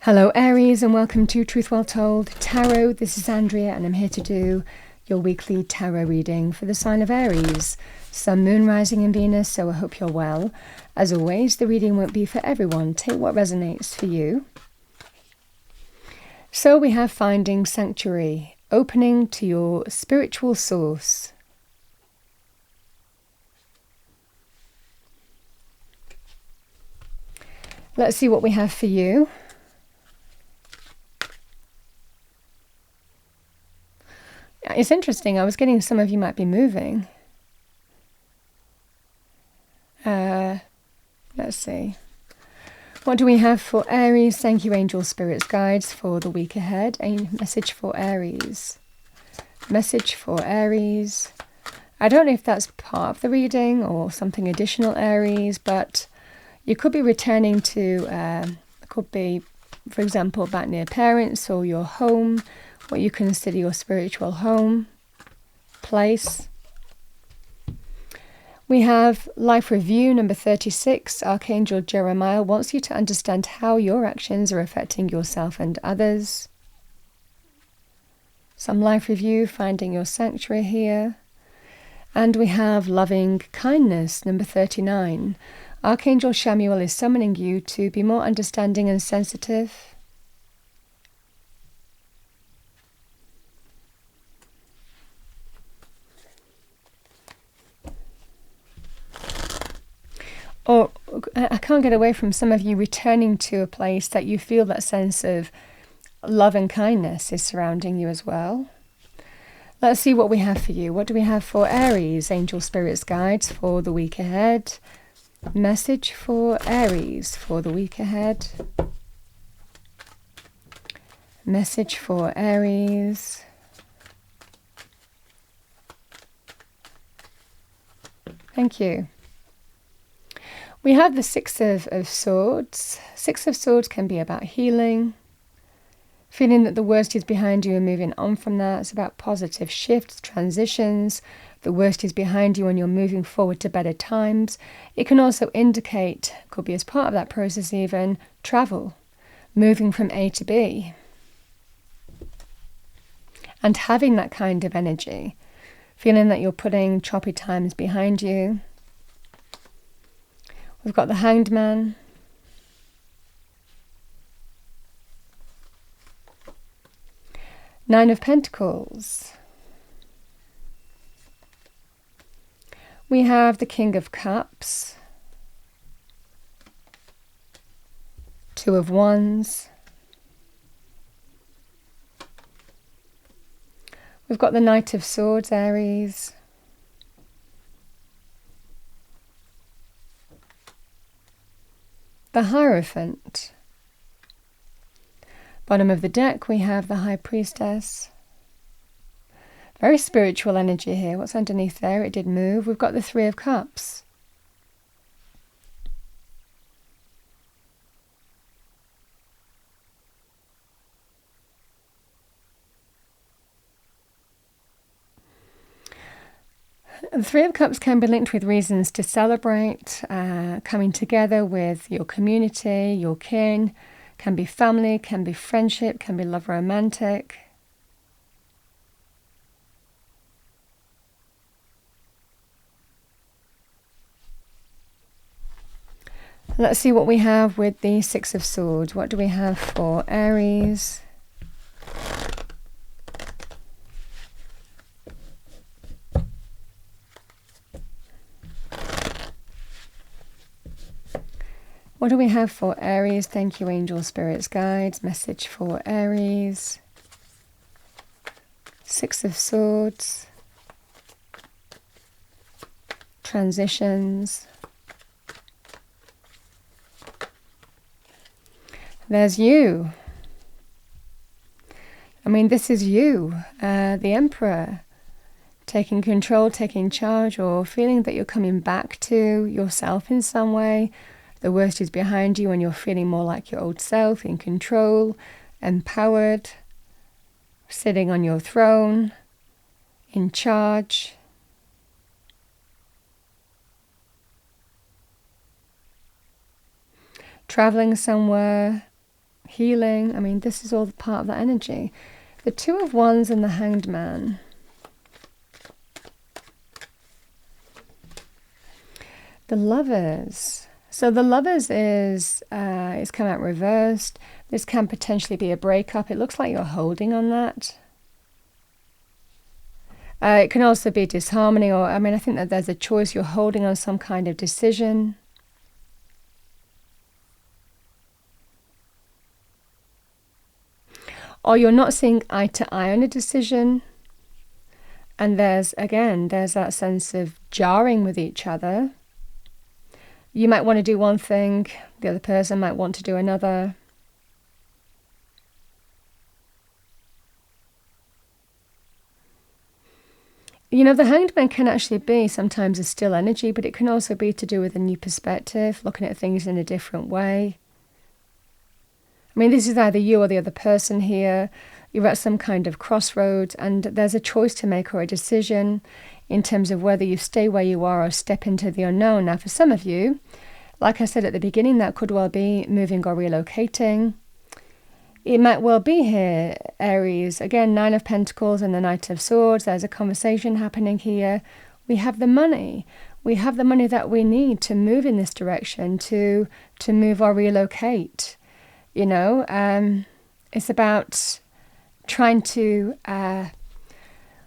Hello Aries and welcome to Truth Well Told Tarot. This is Andrea and I'm here to do your weekly tarot reading for the sign of Aries, Sun, Moon, Rising and Venus, so I hope you're well. As always, the reading won't be for everyone. Take what resonates for you. So we have finding sanctuary, opening to your spiritual source. Let's see what we have for you. It's interesting, I was getting some of you might be moving. Let's see. What do we have for Aries? Thank you, angel spirits, guides for the week ahead. A message for Aries. Message for Aries. I don't know if that's part of the reading or something additional, Aries, but you could be returning to, could be, for example, back near parents or your home, what you consider your spiritual home, place. We have Life Review number 36. Archangel Jeremiah wants you to understand how your actions are affecting yourself and others. Some Life Review, finding your sanctuary here. And we have Loving Kindness number 39. Archangel Chamuel is summoning you to be more understanding and sensitive. Or I can't get away from some of you returning to a place that you feel that sense of love and kindness is surrounding you as well. Let's see what we have for you. What do we have for Aries? Angel Spirits Guides for the week ahead. Message for Aries for the week ahead. Message for Aries. Thank you. We have the Six of Swords. Six of Swords can be about healing, feeling that the worst is behind you and moving on from that. It's about positive shifts, transitions. The worst is behind you and you're moving forward to better times. It can also indicate, could be as part of that process even, travel, moving from A to B. And having that kind of energy, feeling that you're putting choppy times behind you. We've got the Hanged Man. Nine of Pentacles. We have the King of Cups. Two of Wands. We've got the Knight of Swords, Aries. The Hierophant. Bottom of the deck, we have the High Priestess. Very spiritual energy here. What's underneath there? It did move. We've got the Three of Cups. The Three of Cups can be linked with reasons to celebrate, coming together with your community, your kin. Can be family, can be friendship, can be love romantic. Let's see what we have with the Six of Swords. What do we have for Aries? What do we have for Aries? Thank you, angel spirits guides. Message for Aries. Six of Swords. Transitions. There's you. I mean, this is you, the Emperor, taking control, taking charge, or feeling that you're coming back to yourself in some way. The worst is behind you and you're feeling more like your old self, in control, empowered, sitting on your throne, in charge. Traveling somewhere, healing. I mean, this is all part of that energy. The Two of Wands and the Hanged Man. The Lovers. So the Lovers is come out reversed. This can potentially be a breakup. It looks like you're holding on that. It can also be disharmony, or I mean, I think that there's a choice. You're holding on some kind of decision. Or you're not seeing eye to eye on a decision. And there's that sense of jarring with each other. You might want to do one thing, the other person might want to do another. You know, the Hanged Man can actually be sometimes a still energy, but it can also be to do with a new perspective, looking at things in a different way. I mean, this is either you or the other person here. You're at some kind of crossroads, and there's a choice to make or a decision in terms of whether you stay where you are or step into the unknown. Now, for some of you, like I said at the beginning, that could well be moving or relocating. It might well be here, Aries. Again, Nine of Pentacles and the Knight of Swords. There's a conversation happening here. We have the money. We have the money that we need to move in this direction, to move or relocate. You know, it's about trying to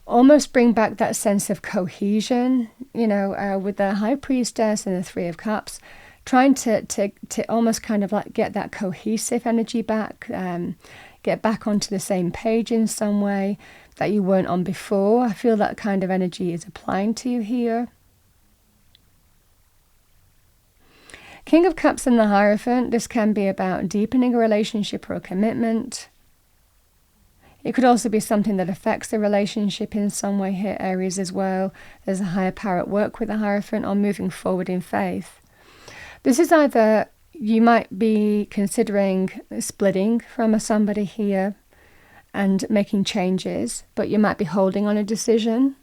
almost bring back that sense of cohesion, you know, with the High Priestess and the Three of Cups, trying to almost kind of like get that cohesive energy back, get back onto the same page in some way that you weren't on before. I feel that kind of energy is applying to you here. King of Cups and the Hierophant. This can be about deepening a relationship or a commitment. It could also be something that affects the relationship in some way here, Aries, as well. There's a higher power at work with the Hierophant, or moving forward in faith. This is either you might be considering splitting from somebody here and making changes, but you might be holding on a decision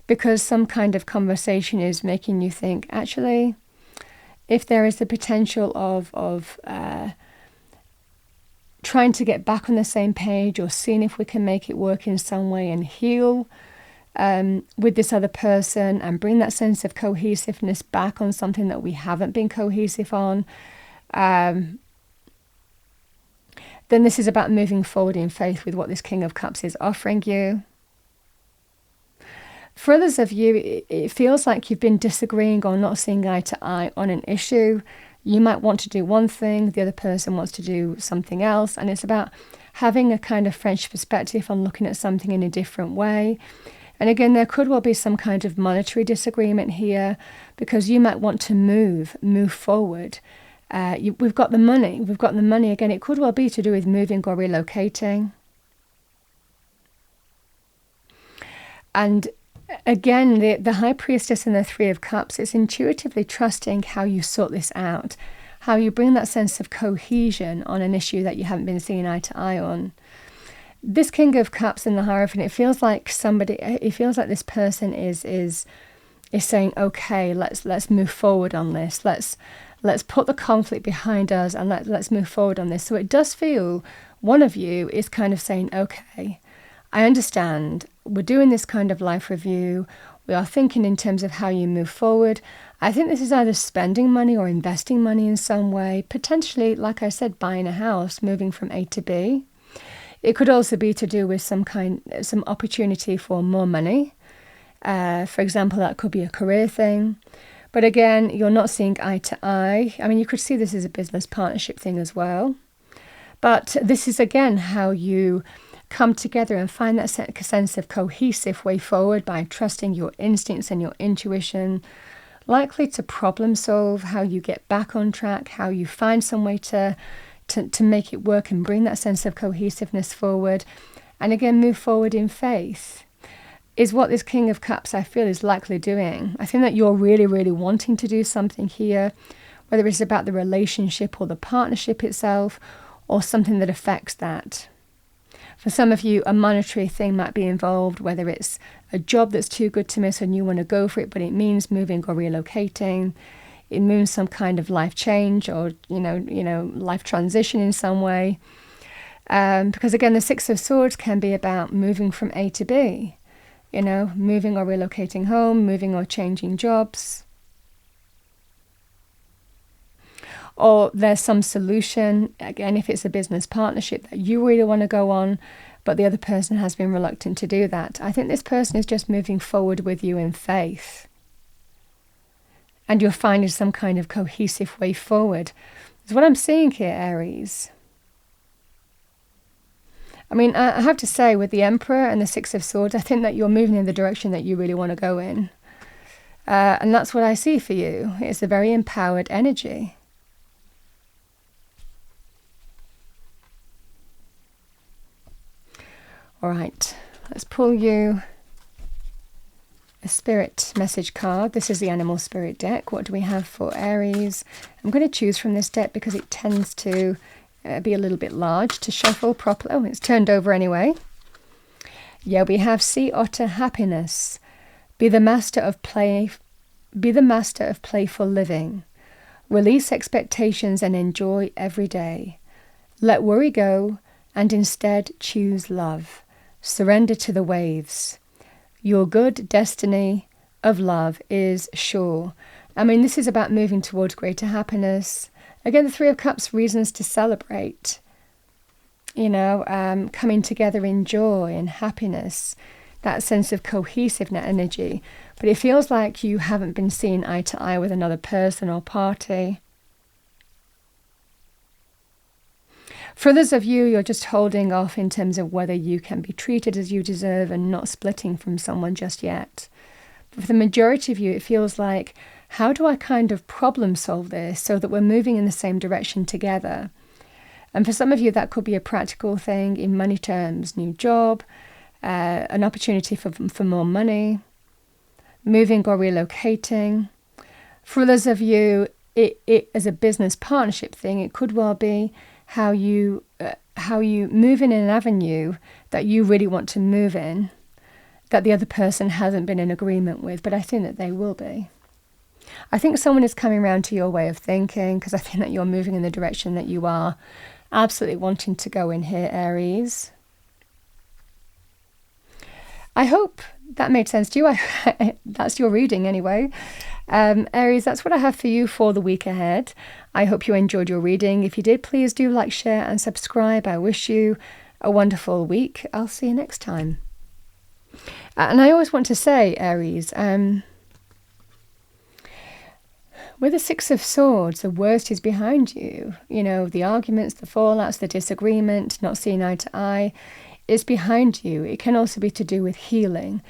because some kind of conversation is making you think, actually, if there is the potential of trying to get back on the same page, or seeing if we can make it work in some way and heal with this other person and bring that sense of cohesiveness back on something that we haven't been cohesive on, then this is about moving forward in faith with what this King of Cups is offering you. For others of you, it feels like you've been disagreeing or not seeing eye to eye on an issue. You might want to do one thing, the other person wants to do something else, and it's about having a kind of fresh perspective on looking at something in a different way. And again, there could well be some kind of monetary disagreement here, because you might want to move forward. We've got the money. Again, it could well be to do with moving or relocating. And again, the High Priestess and the Three of Cups is intuitively trusting how you sort this out, how you bring that sense of cohesion on an issue that you haven't been seeing eye to eye on. This King of Cups and the Hierophant, it feels like this person is saying, okay, let's move forward on this. Let's put the conflict behind us and let's move forward on this. So it does feel one of you is kind of saying, okay, I understand. We're doing this kind of life review. We are thinking in terms of how you move forward. I think this is either spending money or investing money in some way. Potentially, like I said, buying a house, moving from A to B. It could also be to do with some opportunity for more money. For example, that could be a career thing. But again, you're not seeing eye to eye. I mean, you could see this as a business partnership thing as well. But this is, again, how you come together and find that sense of cohesive way forward by trusting your instincts and your intuition, likely to problem solve, how you get back on track, how you find some way to make it work and bring that sense of cohesiveness forward. And again, move forward in faith is what this King of Cups, I feel, is likely doing. I think that you're really, really wanting to do something here, whether it's about the relationship or the partnership itself, or something that affects that. For some of you, a monetary thing might be involved, whether it's a job that's too good to miss and you want to go for it, but it means moving or relocating. It means some kind of life change or, life transition in some way. Because again, the Six of Swords can be about moving from A to B, moving or relocating home, moving or changing jobs. Or there's some solution, again, if it's a business partnership that you really want to go on, but the other person has been reluctant to do that. I think this person is just moving forward with you in faith. And you're finding some kind of cohesive way forward. That's what I'm seeing here, Aries. I mean, I have to say, with the Emperor and the Six of Swords, I think that you're moving in the direction that you really want to go in. And that's what I see for you. It's a very empowered energy. All right, let's pull you a spirit message card. This is the Animal Spirit deck. What do we have for Aries? I'm going to choose from this deck because it tends to be a little bit large to shuffle properly. Oh, it's turned over anyway. Yeah, we have Sea Otter Happiness. Be the master of play. Be the master of playful living. Release expectations and enjoy every day. Let worry go and instead choose love. Surrender to the waves. Your good destiny of love is sure. I mean, this is about moving towards greater happiness. Again, the Three of Cups, reasons to celebrate. Coming together in joy and happiness. That sense of cohesive energy. But it feels like you haven't been seen eye to eye with another person or party. For others of you, you're just holding off in terms of whether you can be treated as you deserve and not splitting from someone just yet. But for the majority of you, it feels like, how do I kind of problem solve this so that we're moving in the same direction together? And for some of you, that could be a practical thing in money terms, new job, an opportunity for more money, moving or relocating. For others of you, it as a business partnership thing, it could well be how you move in an avenue that you really want to move in, that the other person hasn't been in agreement with, but I think that they will be. I think someone is coming around to your way of thinking, because I think that you're moving in the direction that you are absolutely wanting to go in here, Aries. I hope that made sense to you. That's your reading anyway. Aries, that's what I have for you for the week ahead. I hope you enjoyed your reading. If you did, please do like, share and subscribe. I wish you a wonderful week. I'll see you next time. And I always want to say, Aries, with the Six of Swords, the worst is behind you. The arguments, the fallouts, the disagreement, not seeing eye to eye is behind you. It can also be to do with healing.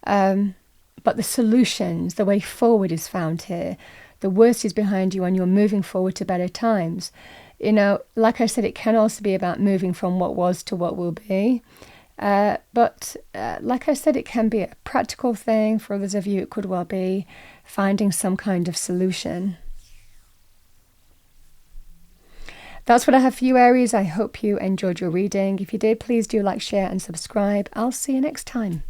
But the solutions, the way forward is found here. The worst is behind you and you're moving forward to better times. Like I said, it can also be about moving from what was to what will be. But like I said, it can be a practical thing. For others of you, it could well be finding some kind of solution. That's what I have for you, Aries. I hope you enjoyed your reading. If you did, please do like, share and subscribe. I'll see you next time.